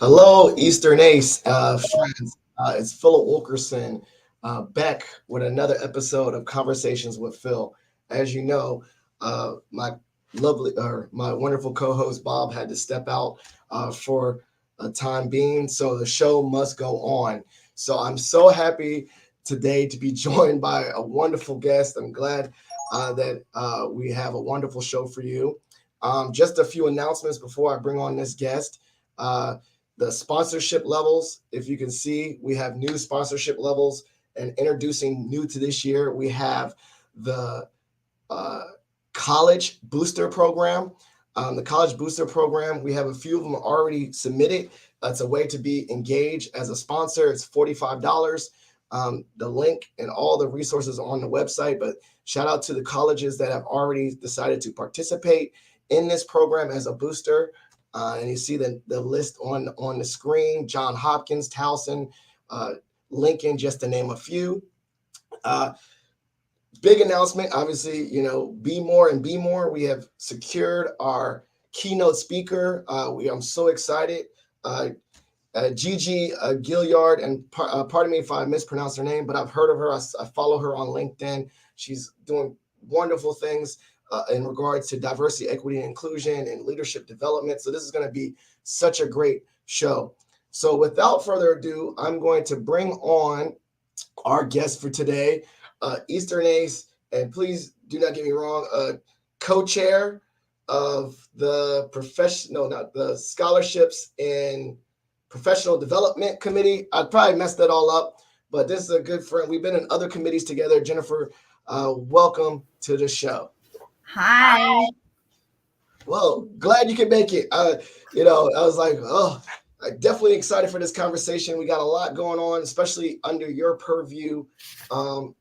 Hello, Eastern Ace friends. It's Philip Wilkerson back with another episode of Conversations with Phil. As you know, my wonderful co-host Bob had to step out for a time being, so the show must go on. So I'm so happy today to be joined by a wonderful guest. I'm glad that we have a wonderful show for you. Just a few announcements before I bring on this guest. The sponsorship levels, if you can see, we have new sponsorship levels, and introducing new to this year, we have the college booster program. The college booster program, we have a few of them already submitted. It's a way to be engaged as a sponsor. It's $45. The link and all the resources are on the website, but shout out to the colleges that have already decided to participate in this program as a booster. And you see the list on the screen: John Hopkins, Towson, Lincoln, just to name a few. Big announcement, obviously, Be More and Be More. We have secured our keynote speaker. I'm so excited. Gigi Gilliard, and pardon me if I mispronounce her name, but I've heard of her. I follow her on LinkedIn. She's doing wonderful things in regards to diversity, equity, and inclusion and leadership development. So this is going to be such a great show. So without further ado, I'm going to bring on our guest for today, Eastern Ace, and please do not get me wrong, co-chair of the the scholarships and professional development committee. I probably messed that all up, but this is a good friend. We've been in other committees together. Jennifer, welcome to the show. Hi. Well, glad you could make it. I was like, I'm definitely excited for this conversation. We got a lot going on, especially under your purview, in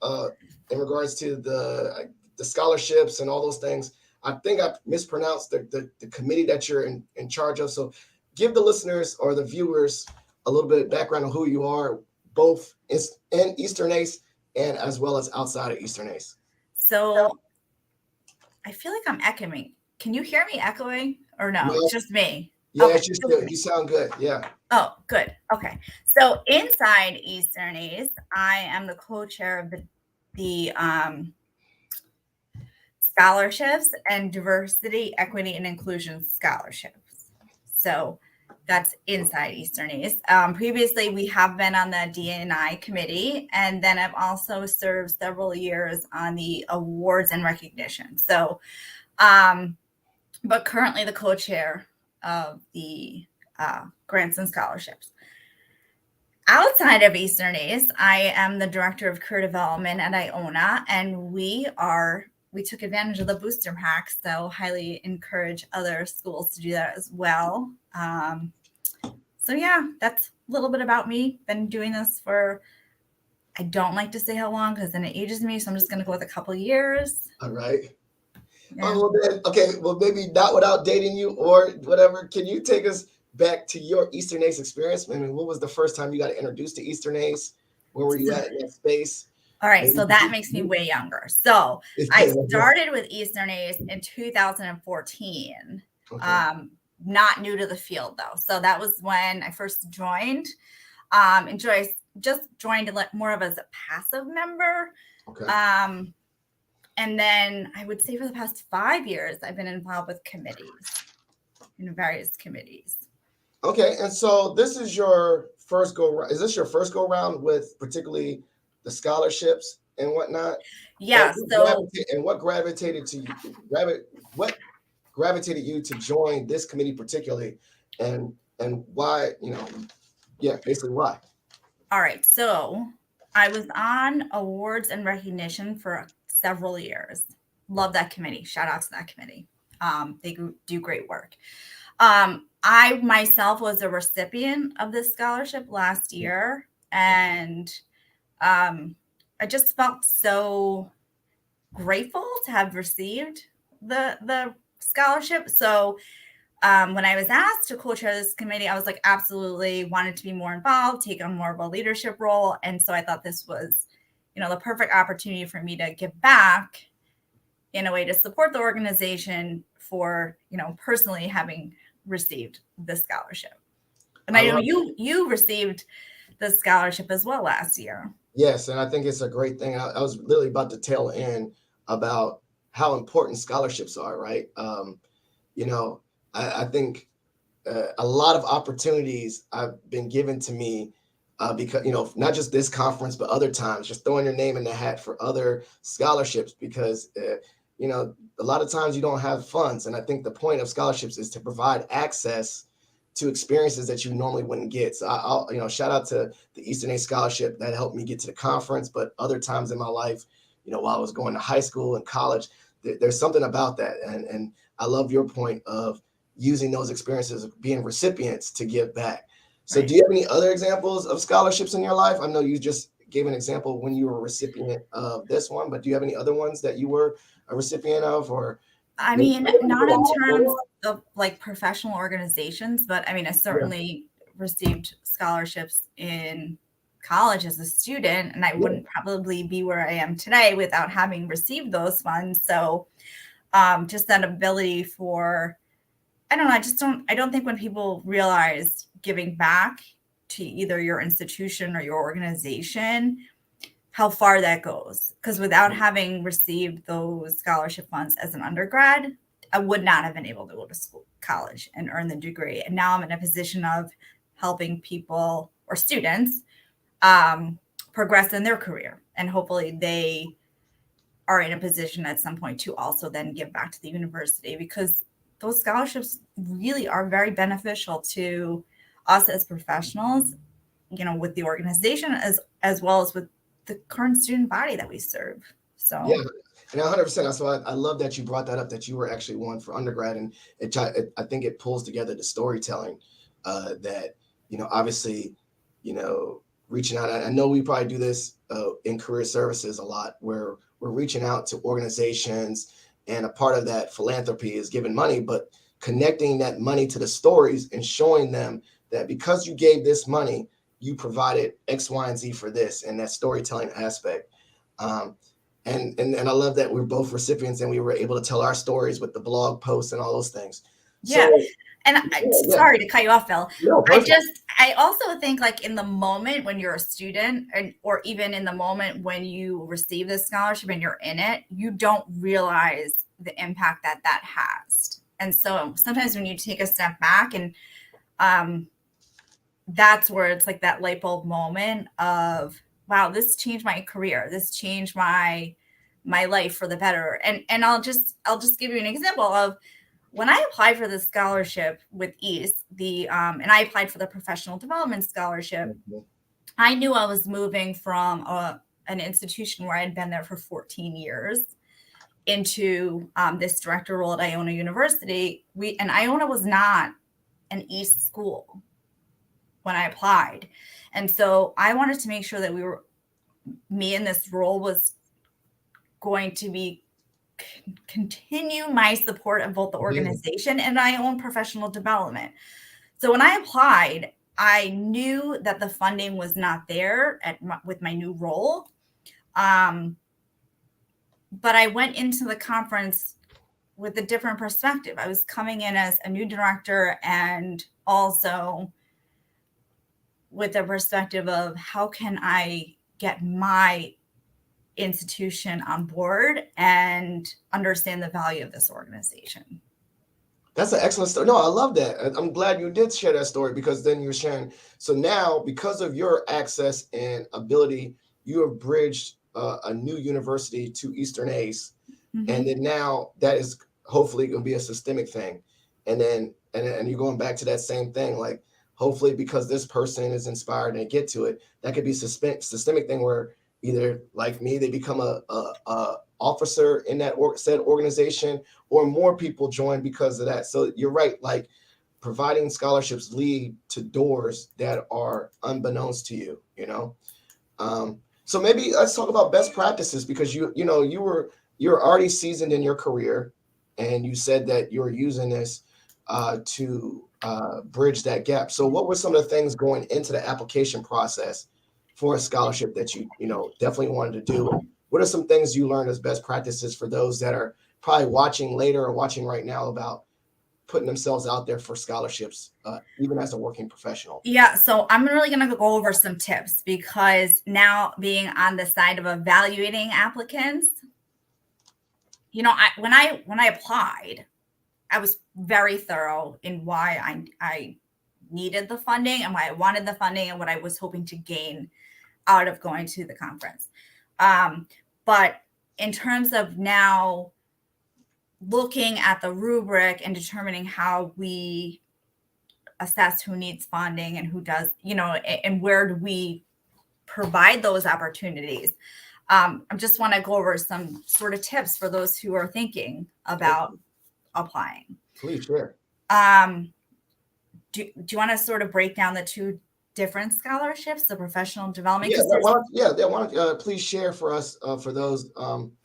regards to the scholarships and all those things. I think I mispronounced the committee that you're in charge of. So give the listeners or the viewers a little bit of background on who you are, both in Eastern Ace and as well as outside of Eastern Ace. So I feel like I'm echoing. Can you hear me echoing or no? No. It's just me. Yeah, Okay, it's just you sound good. Yeah. Oh, good. Okay. So inside Eastern Ace, I am the co-chair of the scholarships and diversity, equity, and inclusion scholarships. So that's inside Eastern Ace. Previously, we have been on the D&I committee, and then I've also served several years on the awards and recognition. So, but currently the co-chair of the grants and scholarships. Outside of Eastern Ace, I am the director of career development at Iona, and we took advantage of the booster pack, so highly encourage other schools to do that as well. So yeah, that's a little bit about me. Been doing this for, I don't like to say how long because then it ages me, so I'm just going to go with a couple of years. All right. Yeah. Oh, well, then, okay, well, maybe not without dating you or whatever. Can you take us back to your Eastern Ace experience? I mean, what was the first time you got introduced to Eastern Ace? Where were you at in that space? All right, so that makes me way younger. So I started with Eastern Ace in 2014. Okay. Not new to the field though. So that was when I first joined. Just joined more of as a passive member. Okay. And then I would say for the past 5 years, I've been involved with committees, in various committees. Okay, and so this is your first go. Is this your first go round with particularly the scholarships and whatnot? Yeah. What gravitated to you? What gravitated you to join this committee particularly, and why? Basically why. All right, so I was on awards and recognition for several years. Love that committee. Shout out to that committee. They do great work. I myself was a recipient of this scholarship last year, and I just felt so grateful to have received the scholarship. So when I was asked to co-chair this committee, I was like, absolutely wanted to be more involved, take on more of a leadership role. And so I thought this was, the perfect opportunity for me to give back in a way to support the organization for, personally having received this scholarship. And I know you received the scholarship as well last year. Yes, and I think it's a great thing. I was literally about to tail in about how important scholarships are, right? You know, I think a lot of opportunities have been given to me because, you know, not just this conference, but other times, just throwing your name in the hat for other scholarships because, you know, a lot of times you don't have funds. And I think the point of scholarships is to provide access to experiences that you normally wouldn't get. So I'll, you know, shout out to the Eastern EACE Scholarship that helped me get to the conference, but other times in my life, you know, while I was going to high school and college, there's something about that. And I love your point of using those experiences of being recipients to give back. So Right. do you have any other examples of scholarships in your life? I know you just gave an example when you were a recipient of this one, but do you have any other ones that you were a recipient of, or I maybe mean, not in terms of like professional organizations, but I mean, I certainly received scholarships in college as a student, and I wouldn't probably be where I am today without having received those funds. So just that ability for, I don't know, I don't think when people realize giving back to either your institution or your organization, how far that goes. Because without having received those scholarship funds as an undergrad, I would not have been able to go to college and earn the degree. And now I'm in a position of helping people or students progress in their career. And hopefully they are in a position at some point to also then give back to the university, because those scholarships really are very beneficial to us as professionals, you know, with the organization as well as with the current student body that we serve. So yeah, and 100%. That's why I love that you brought that up, that you were actually one for undergrad, and I think it pulls together the storytelling that, you know, obviously, you know, reaching out. I know we probably do this in career services a lot, where we're reaching out to organizations, and a part of that philanthropy is giving money, but connecting that money to the stories and showing them that because you gave this money, you provided X, Y, and Z for this, and that storytelling aspect. And I love that we're both recipients and we were able to tell our stories with the blog posts and all those things. Yeah. So, and sorry to cut you off, Phil. No, I also think like in the moment when you're a student, or even in the moment when you receive this scholarship and you're in it, you don't realize the impact that has. And so sometimes when you take a step back, and that's where it's like that light bulb moment of, wow, this changed my career. This changed my life for the better. And I'll just give you an example of when I applied for the scholarship with EACE, and I applied for the professional development scholarship. Mm-hmm. I knew I was moving from an institution where I had been there for 14 years into this director role at Iona University. And Iona was not an EACE school when I applied. And so I wanted to make sure that me in this role was going to be continue my support of both the organization and my own professional development. So when I applied, I knew that the funding was not there with my new role. But I went into the conference with a different perspective. I was coming in as a new director, and also with the perspective of how can I get my institution on board and understand the value of this organization. That's an excellent story. No, I love that. I'm glad you did share that story, because then you're sharing. So now, because of your access and ability, you have bridged a new university to Eastern EACE. Mm-hmm. And then now that is hopefully going to be a systemic thing. And then you're going back to that same thing, like hopefully because this person is inspired and get to it, that could be systemic thing where either like me, they become a officer in that said organization, or more people join because of that. So you're right, like providing scholarships lead to doors that are unbeknownst to you, you know? So maybe let's talk about best practices, because you're already seasoned in your career, and you said that you're using this to bridge that gap. So what were some of the things going into the application process for a scholarship that you definitely wanted to do? What are some things you learned as best practices for those that are probably watching later or watching right now about putting themselves out there for scholarships, even as a working professional? Yeah, so I'm really going to go over some tips, because now being on the side of evaluating applicants, when I applied, I was very thorough in why I needed the funding and why I wanted the funding and what I was hoping to gain out of going to the conference. But in terms of now looking at the rubric and determining how we assess who needs funding and who does, and where do we provide those opportunities. I just want to go over some sort of tips for those who are thinking about applying. Please share. Do you want to sort of break down the two different scholarships, the professional development? Please share for us, for those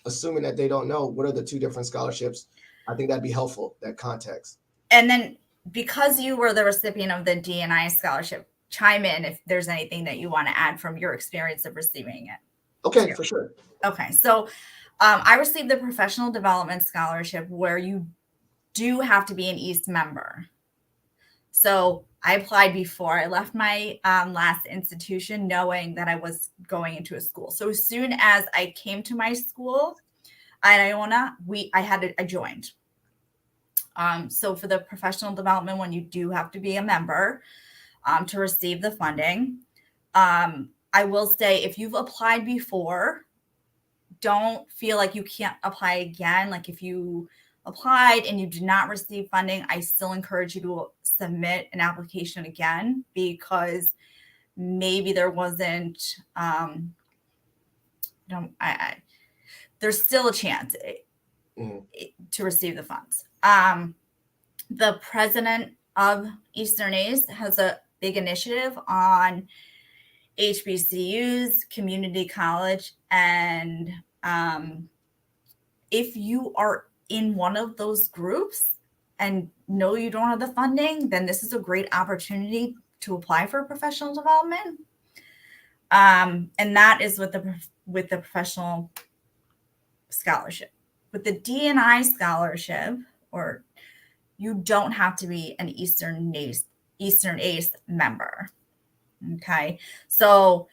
assuming that they don't know, what are the two different scholarships? I think that'd be helpful, that context. And then, because you were the recipient of the D&I scholarship, chime in if there's anything that you want to add from your experience of receiving it. Okay, for sure. Okay, so I received the professional development scholarship, where you do have to be an EACE member. So I applied before I left my last institution, knowing that I was going into a school. So as soon as I came to my school at Iona, I joined. So for the professional development one, you do have to be a member to receive the funding. I will say, if you've applied before, don't feel like you can't apply again. Like, if you applied and you did not receive funding, I still encourage you to submit an application again, because maybe there wasn't, there's still a chance to receive the funds. The president of Eastern EACE has a big initiative on HBCUs, community college, and if you are in one of those groups and know you don't have the funding, then this is a great opportunity to apply for professional development. And that is with the professional scholarship. With the D&I scholarship, or you don't have to be an Eastern EACE member. Okay, so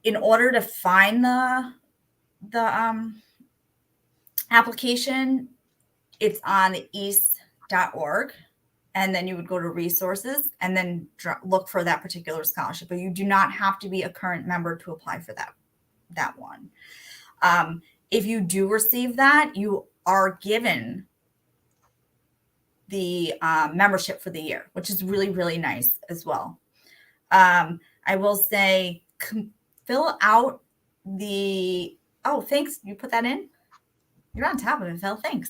in order to find the application, it's on eace.org, and then you would go to resources and then look for that particular scholarship. But you do not have to be a current member to apply for that one. If you do receive that, you are given the membership for the year, which is really, really nice as well. I will say, fill out thanks. You put that in? You're on top of it, Phil. Thanks.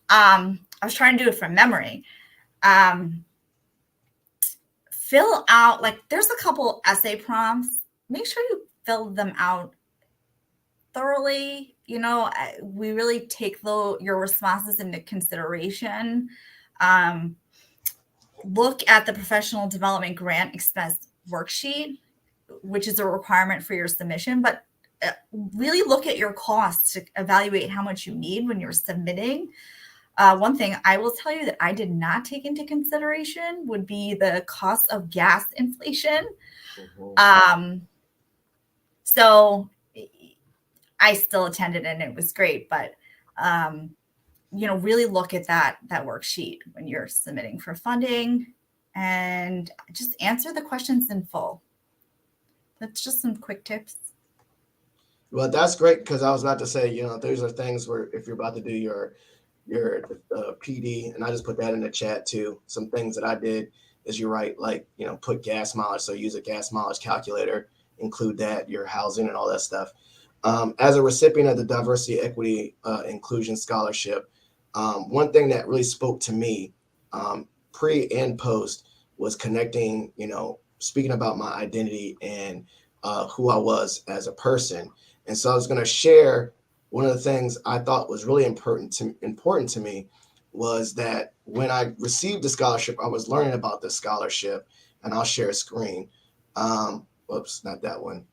I was trying to do it from memory. Fill out, there's a couple essay prompts. Make sure you fill them out thoroughly. We really take your responses into consideration. Look at the professional development grant expense worksheet, which is a requirement for your submission, but really look at your costs to evaluate how much you need when you're submitting. One thing I will tell you that I did not take into consideration would be the cost of gas inflation. So I still attended and it was great, but really look at that worksheet when you're submitting for funding, and just answer the questions in full. That's just some quick tips. Well, that's great, because I was about to say, those are things where if you're about to do your PD, and I just put that in the chat too. Some things that I did is you're right, put gas mileage. So use a gas mileage calculator, include that, your housing and all that stuff. As a recipient of the Diversity, Equity, Inclusion Scholarship, one thing that really spoke to me pre and post was connecting, speaking about my identity and who I was as a person. And so I was going to share one of the things I thought was really important to me was that when I received the scholarship, I was learning about the scholarship, and I'll share a screen. Whoops, not that one.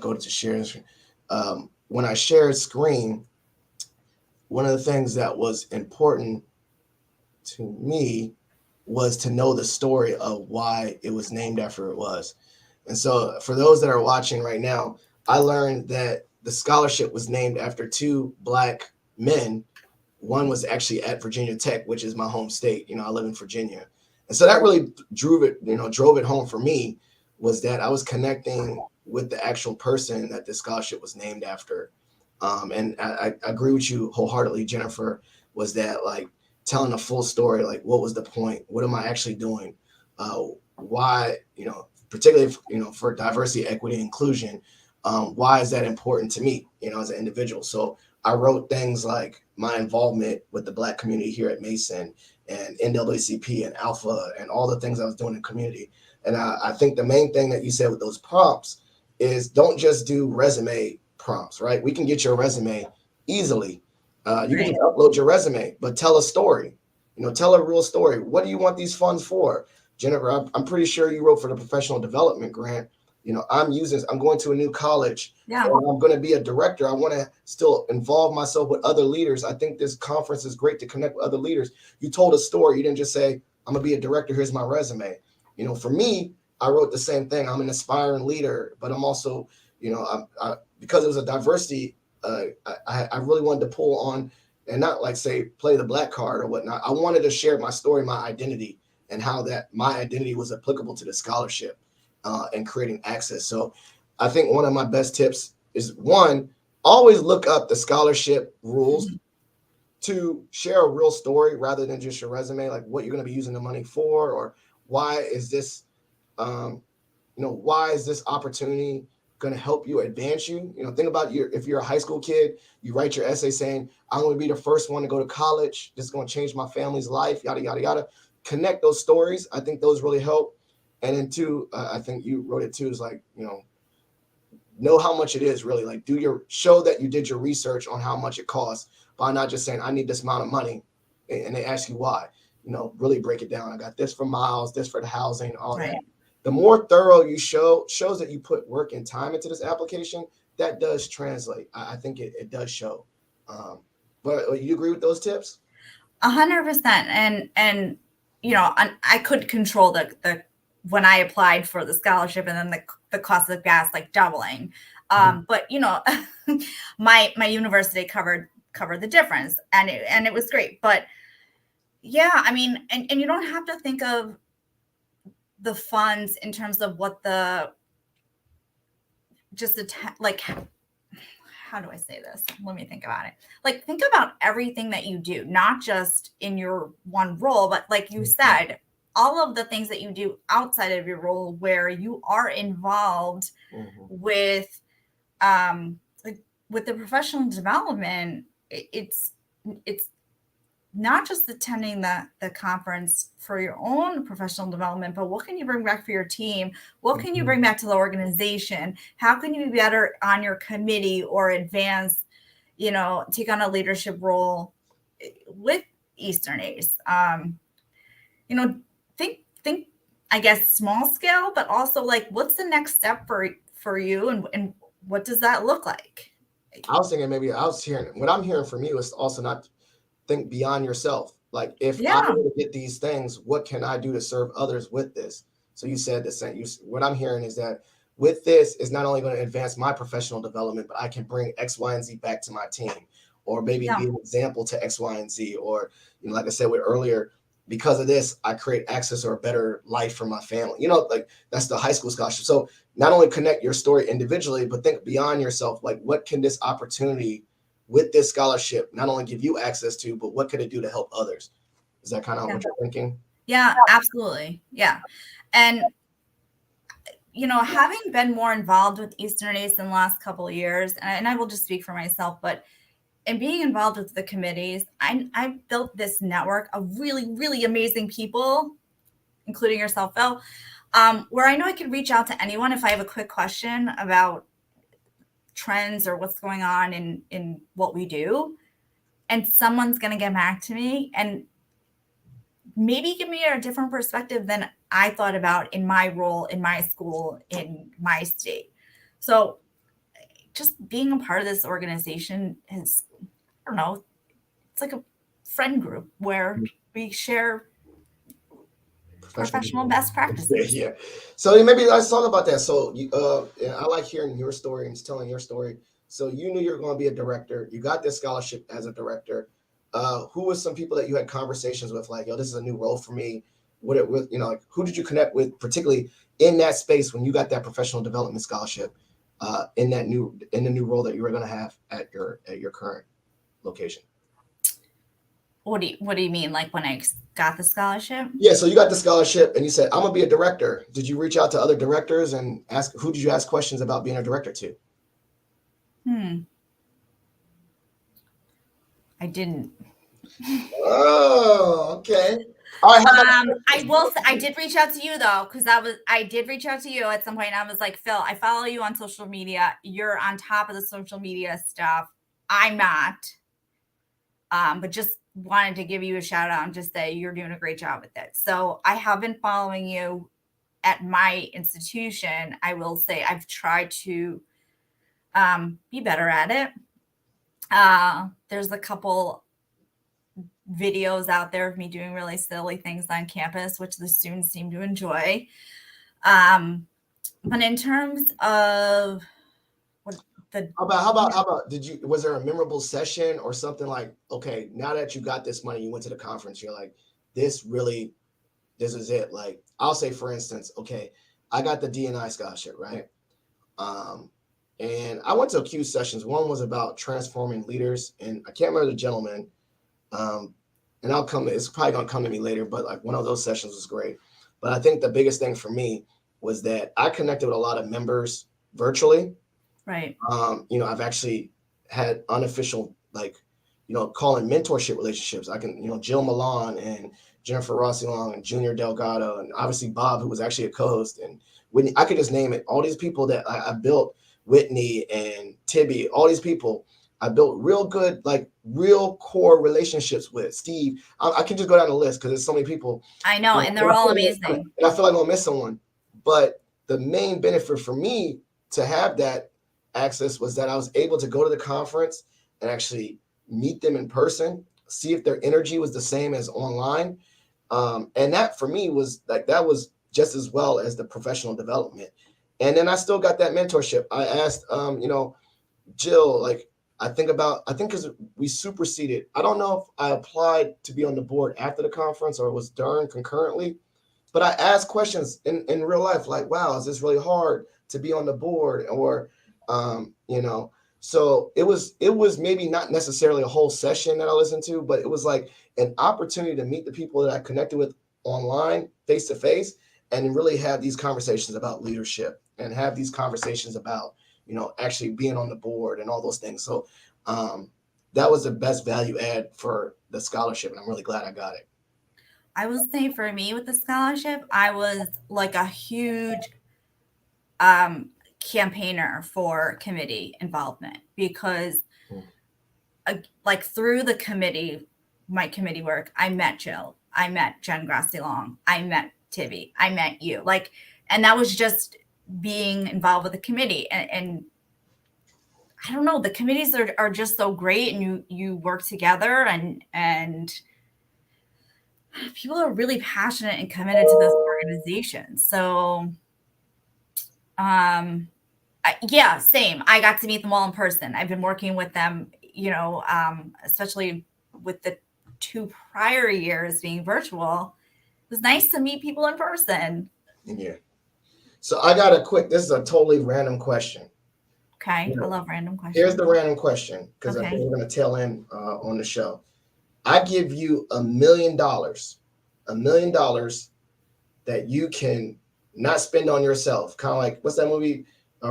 Go to share screen. When I shared screen, one of the things that was important to me was to know the story of why it was named after it was. And so for those that are watching right now, I learned that the scholarship was named after two Black men. One was actually at Virginia Tech, which is my home state. I live in Virginia. And so that really drove it home for me, was that I was connecting with the actual person that this scholarship was named after. And I agree with you wholeheartedly, Jennifer, was that like telling the full story, like what was the point? What am I actually doing? Why, particularly, for diversity, equity, inclusion, why is that important to me, as an individual? So I wrote things like my involvement with the Black community here at Mason and NAACP and Alpha and all the things I was doing in the community. And I think the main thing that you said with those prompts is don't just do resume prompts, right? We can get your resume easily. You can just upload your resume, but tell a story, tell a real story. What do you want these funds for? Jennifer, I'm pretty sure you wrote for the professional development grant. I'm going to a new college. Yeah. I'm going to be a director. I want to still involve myself with other leaders. I think this conference is great to connect with other leaders. You told a story. You didn't just say, I'm going to be a director. Here's my resume. For me, I wrote the same thing. I'm an aspiring leader, but I'm also, because it was a diversity, I really wanted to pull on and not like say, play the Black card or whatnot. I wanted to share my story, my identity, and how that my identity was applicable to the scholarship and creating access. So I think one of my best tips is, one, always look up the scholarship rules. To share a real story rather than just your resume, like what you're going to be using the money for, or why is this, why is this opportunity going to help you advance you? Think about if you're a high school kid, you write your essay saying, I'm going to be the first one to go to college. This is going to change my family's life, yada, yada, yada. Connect those stories. I think those really help. And then two, I think you wrote it too, is like, know how much it is really, like show that you did your research on how much it costs by not just saying, I need this amount of money. And they ask you why, really break it down. I got this for miles, this for the housing, all that. The more thorough you shows that you put work and time into this application, that does translate. I think it does show. But you agree with those tips? 100%. And I could control the when I applied for the scholarship and then the cost of gas like doubling. But my university covered the difference, and it was great. But yeah, I mean, and you don't have to think of the funds in terms of what like, how do I say this? Let me think about it. Like, think about everything that you do, not just in your one role, but like you said, all of the things that you do outside of your role where you are involved with, with the professional development. It's not just attending the conference for your own professional development, but what can you bring back for your team? What can you bring back to the organization? How can you be better on your committee or advance, take on a leadership role with Eastern EACE? Think, I guess, small scale, but also like, what's the next step for you, and what does that look like? I was thinking what I'm hearing from you is also not think beyond yourself. Like, if I were to get these things, what can I do to serve others with this? So you said the same. What I'm hearing is that with this is not only going to advance my professional development, but I can bring X, Y, and Z back to my team, or maybe be an example to X, Y, and Z, or like I said earlier, because of this, I create access or a better life for my family. Like that's the high school scholarship. So not only connect your story individually, but think beyond yourself. Like, what can this opportunity with this scholarship not only give you access to, but what could it do to help others? Is that kind of what you're thinking? Yeah, absolutely. Yeah. And, having been more involved with Eastern EACE in the last couple of years, and I will just speak for myself, but in being involved with the committees, I built this network of really, really amazing people, including yourself, Phil, where I know I can reach out to anyone if I have a quick question about trends or what's going on in what we do, and someone's going to get back to me and maybe give me a different perspective than I thought about in my role, in my school, in my state. So just being a part of this organization is, I don't know, it's like a friend group where we share professional best practices. Yeah. So maybe let's talk about that. So yeah, I like hearing your story and telling your story. So you knew you were going to be a director. You got this scholarship as a director. Who was some people that you had conversations with? Like, yo, this is a new role for me. Like, who did you connect with, particularly in that space when you got that professional development scholarship in the new role that you were going to have at your current location? What do you mean? Like when I got the scholarship? Yeah, so you got the scholarship and you said, I'm gonna be a director. Did you reach out to other directors and who did you ask questions about being a director to? I didn't. Oh, okay. All right, I did reach out to you though, because I did reach out to you at some point. And I was like, Phil, I follow you on social media. You're on top of the social media stuff. I'm not. But just wanted to give you a shout out and just say you're doing a great job with it. So I have been following you at my institution. I will say I've tried to be better at it. There's a couple videos out there of me doing really silly things on campus, which the students seem to enjoy. But in terms of how about was there a memorable session or something like, okay, now that you got this money, you went to the conference, you're like, this is it. Like, I'll say, for instance, okay, I got the D&I scholarship, right? And I went to a few sessions. One was about transforming leaders, and I can't remember the gentleman. And it's probably gonna come to me later, but like one of those sessions was great. But I think the biggest thing for me was that I connected with a lot of members virtually. Right. I've actually had unofficial, like, calling mentorship relationships. I can, Jill Milan and Jennifer Rossi Long and Junior Delgado, and obviously Bob, who was actually a co-host, and Whitney. I could just name it. All these people that I built, Whitney and Tibby, all these people I built real good, like real core relationships with. Steve, I can just go down the list because there's so many people. I know, and they're all amazing. And I feel like I'm gonna miss someone. But the main benefit for me to have that access was that I was able to go to the conference and actually meet them in person, see if their energy was the same as online. And that for me was like, that was just as well as the professional development. And then I still got that mentorship. I asked, Jill, like, I think because we superseded, I don't know if I applied to be on the board after the conference or it was during concurrently, but I asked questions in real life, like, wow, is this really hard to be on the board? Or, so it was maybe not necessarily a whole session that I listened to, but it was like an opportunity to meet the people that I connected with online, face to face, and really have these conversations about leadership and have these conversations about, actually being on the board and all those things. So that was the best value add for the scholarship, and I'm really glad I got it. I will say for me with the scholarship, I was like a huge campaigner for committee involvement because like through the committee, my committee work, I met Jill, I met Jen Grassi Long, I met Tibby, I met you, like, and that was just being involved with the committee. And I don't know, the committees are just so great, and you work together, and people are really passionate and committed to this organization. So yeah, same. I got to meet them all in person. I've been working with them, especially with the 2 prior years being virtual. It was nice to meet people in person. Yeah. So I got this is a totally random question. Okay. I love random questions. Here's the random question, because I think we're going to tail in on the show. I give you $1 million that you can not spend on yourself. Kind of like, what's that movie?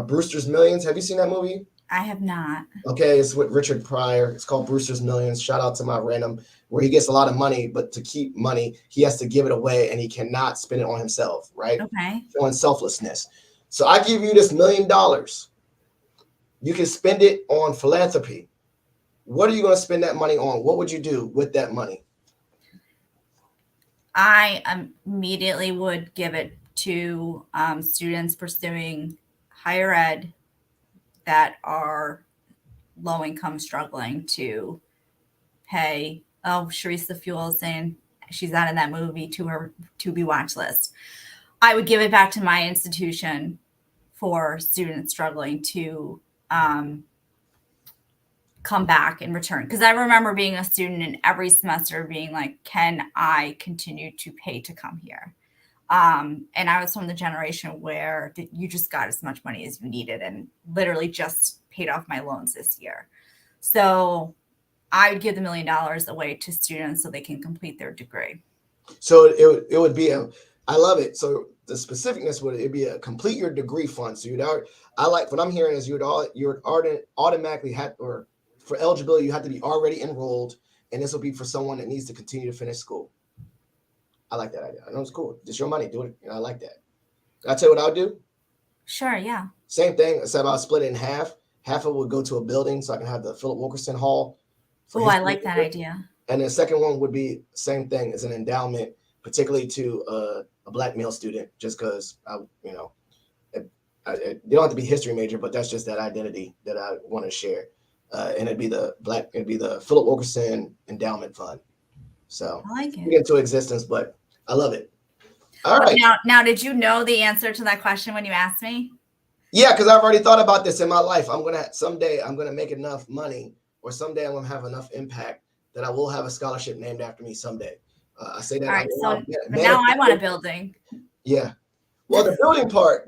Brewster's Millions. Have you seen that movie? I have not. Okay, it's with Richard Pryor. It's called Brewster's Millions. Shout out to my random, where he gets a lot of money, but to keep money, he has to give it away, and he cannot spend it on himself, right? Okay. Showing selflessness. So I give you this $1 million. You can spend it on philanthropy. What are you going to spend that money on? What would you do with that money? I immediately would give it to students pursuing higher ed that are low income, struggling to pay. Oh, Sharice the Fuel is saying she's added that movie to her to-be watch list. I would give it back to my institution for students struggling to come back and return. Because I remember being a student and every semester being like, can I continue to pay to come here? And I was from the generation where you just got as much money as you needed and literally just paid off my loans this year. So I would give the $1 million away to students so they can complete their degree. So it would be I love it. So the specificness would it be a complete your degree fund. So I like what I'm hearing is you would automatically have, or for eligibility, you have to be already enrolled. And this will be for someone that needs to continue to finish school. I like that idea. I know it's cool. It's your money. Do it. I like that. I'll tell you what I'll do. Sure. Yeah. Same thing, except I'll split it in half. Half of it would go to a building so I can have the Philip Wilkerson Hall. Oh, I like that idea. And the second one would be same thing as an endowment, particularly to a Black male student, just because they don't have to be history major, but that's just that identity that I want to share. And it'd be the Philip Wilkerson Endowment Fund. So I like it. Get into existence, but I love it. All right. Now, did you know the answer to that question when you asked me? Yeah, because I've already thought about this in my life. Someday I'm gonna make enough money, or someday I'm gonna have enough impact that I will have a scholarship named after me someday. I say that. All right. But now I want a building. Yeah. Well, the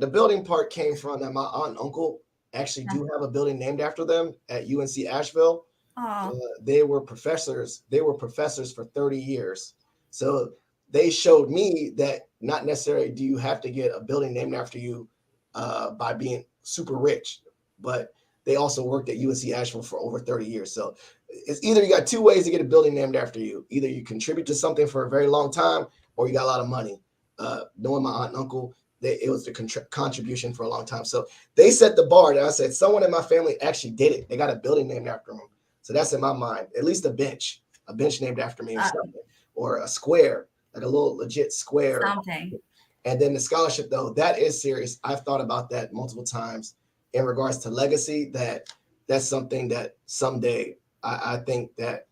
building part came from that my aunt and uncle actually do have a building named after them at UNC Asheville. They were professors. They were professors for 30 years. So they showed me that not necessarily do you have to get a building named after you by being super rich, but they also worked at UNC Asheville for over 30 years. So it's either you got two ways to get a building named after you. Either you contribute to something for a very long time, or you got a lot of money. Knowing my aunt and uncle, it was the contribution for a long time. So they set the bar. And I said, someone in my family actually did it. They got a building named after them. So that's in my mind, at least a bench named after me or something, or a square, like a little legit square. Something. And then the scholarship, though, that is serious. I've thought about that multiple times in regards to legacy. That's something that someday I think that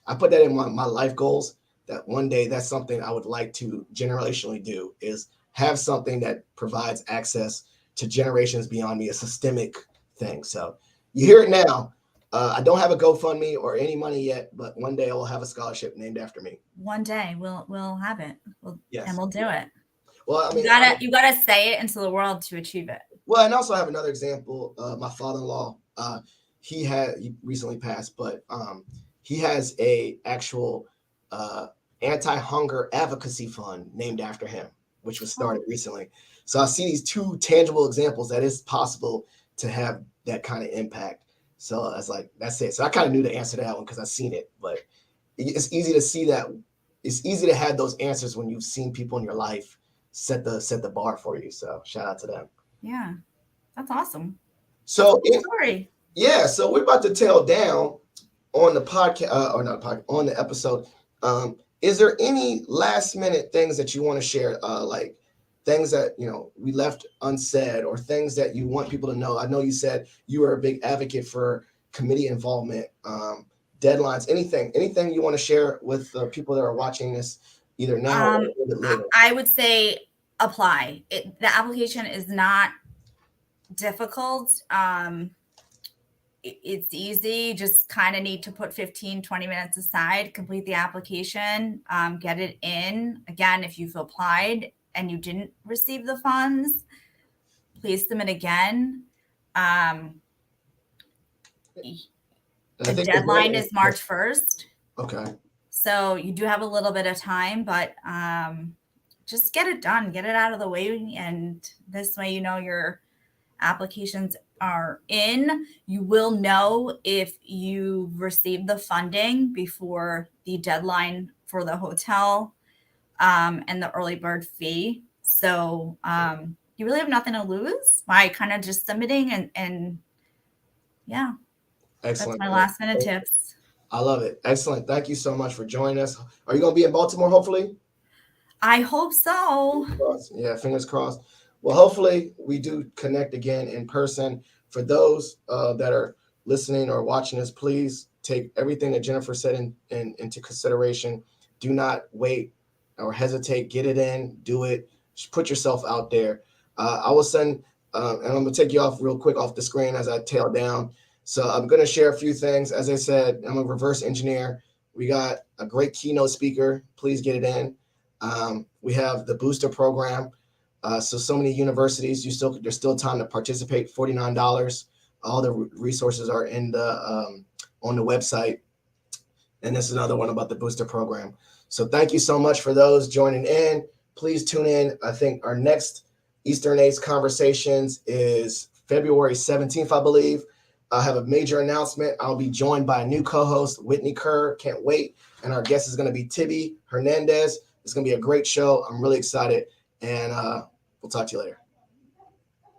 I put that in my life goals, that one day that's something I would like to generationally do, is have something that provides access to generations beyond me, a systemic thing. So you hear it now. I don't have a GoFundMe or any money yet, but one day I will have a scholarship named after me. One day we'll have it. Yes. And we'll do it. Well, I mean, you gotta say it into the world to achieve it. Well, and also have another example. My father-in-law, he recently passed, but he has a actual anti-hunger advocacy fund named after him, which was started recently. So I see these two tangible examples that it's possible to have that kind of impact. So I was like, that's it. So I kind of knew the answer to that one because I've seen it, but it's easy to see that. It's easy to have those answers when you've seen people in your life set the bar for you. So shout out to them. Yeah, that's awesome. So story. Yeah, so we're about to tail down on the podcast, on the episode. Is there any last minute things that you want to share, like things that we left unsaid, or things that you want people to know? I know you said you are a big advocate for committee involvement, deadlines, anything you want to share with the people that are watching this either now or a little bit later? I would say apply. The application is not difficult. It's easy. Just kind of need to put 15-20 minutes aside, complete the application, get it in. Again, if you've applied and you didn't receive the funds, please submit again. The deadline is March 1st. Okay. So you do have a little bit of time, but just get it done, get it out of the way. And this way, your applications are in. You will know if you received the funding before the deadline for the hotel and the early bird fee. So you really have nothing to lose by kind of just submitting and yeah. Excellent. That's my last minute tips. I love it. Excellent. Thank you so much for joining us. Are you going to be in Baltimore, hopefully? I hope so. Yeah, fingers crossed. Well, hopefully we do connect again in person. For those that are listening or watching us, please take everything that Jennifer said into consideration. do not wait or hesitate. Get it in, do it. Just put yourself out there. I will send, and I'm gonna take you off real quick off the screen as I tail down. So I'm gonna share a few things. As I said, I'm a reverse engineer. We got a great keynote speaker. Please get it in. We have the booster program. So many universities, there's still time to participate. $49. All the resources are in the on the website. And this is another one about the booster program. So thank you so much for those joining in. Please tune in. I think our next Eastern EACE Conversations is February 17th, I believe. I have a major announcement. I'll be joined by a new co-host, Whitney Kerr. Can't wait. And our guest is going to be Tibby Hernandez. It's going to be a great show. I'm really excited. And we'll talk to you later.